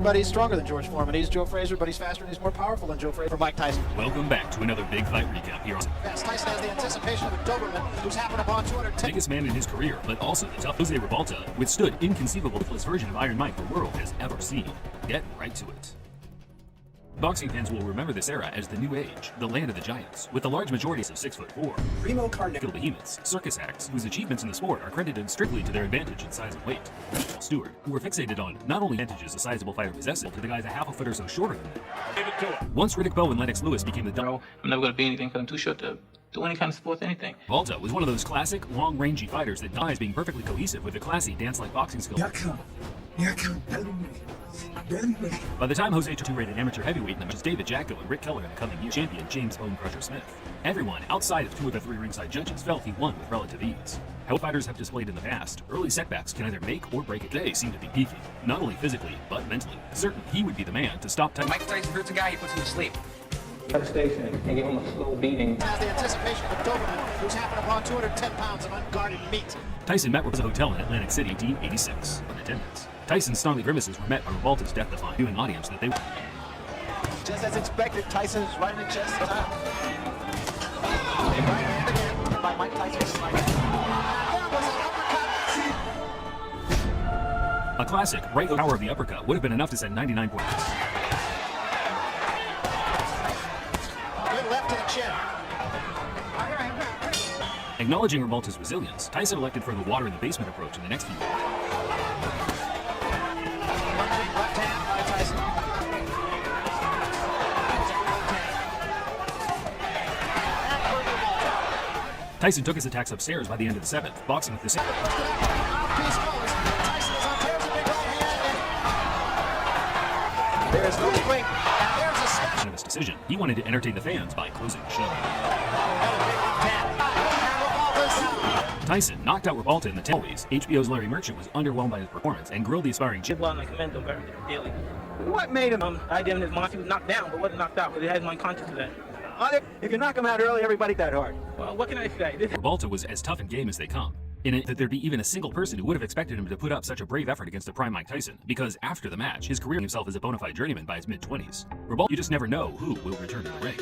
But he's stronger than George Foreman. He's Joe Frazier, but he's faster and he's more powerful than Joe Frazier. For Mike Tyson. Welcome back to another big fight recap here on Yes, Tyson has the anticipation of a Doberman who's happened upon 210. biggest man in his career, but also the toughest. Jose Revolta withstood inconceivable version of Iron Mike the world has ever seen. Get right to it. Boxing fans will remember this era as the New Age, the land of the giants, with the large majority of 6'4", primo carnival behemoths, circus acts, whose achievements in the sport are credited strictly to their advantage in size and weight. Stewart, who were fixated on not only advantages a sizable fighter possesses, to the guys a half a foot or so shorter than them. Once Riddick Bowe and Lennox Lewis became the I'm never going to be anything because I'm too short to do any kind of sports, anything. Revolta was one of those classic, long-rangey fighters that dies being perfectly cohesive with a classy, dance-like boxing skill. By the time Jose two-rated amateur heavyweight in the matches, David Jacko and Rick Keller in the coming year, champion James Bone Crusher Smith. Everyone outside of two of the three ringside judges felt he won with relative ease. How fighters have displayed in the past, early setbacks can either make or break it. They seem to be peaking, not only physically, but mentally. Certain he would be the man to stop Tyson. Mike Tyson hurts a guy, he puts him to sleep. At a station and give him a slow beating. Has the anticipation of a Doberman who's happened upon 210 pounds of unguarded meat. Tyson met with a hotel in Atlantic City, 1986, in attendance. Tyson's snarly grimaces were met by Revolta's death-defying viewing audience that they were. Just as expected, Tyson is right in the chest. Right hand again by Mike Tyson. There was an uppercut. A classic right power of the uppercut would have been enough to send 99 points. Good left to the chin. Acknowledging Revolta's resilience, Tyson elected for the water in the basement approach in the next few years. Left hand by Tyson. Tyson took his attacks upstairs by the end of the seventh, boxing with the same. Tyson is on tears, a big right hand. There is no swing, and there's a smash. Of his decision, he wanted to entertain the fans by closing the show. Tyson knocked out Revolta in the 10th. Always, HBO's Larry Merchant was underwhelmed by his performance and grilled the aspiring champ. Well, like mental very daily. What made him? I did his mind. He was knocked down, but wasn't knocked out because he had his mind conscious of that. If you knock him out early, everybody that hard. Well, what can I say? Revolta was as tough in game as they come. In it, that there'd be even a single person who would have expected him to put up such a brave effort against a prime Mike Tyson, because after the match, his career himself as a bona fide journeyman by his mid-20s. Revolta, you just never know who will return to the ring.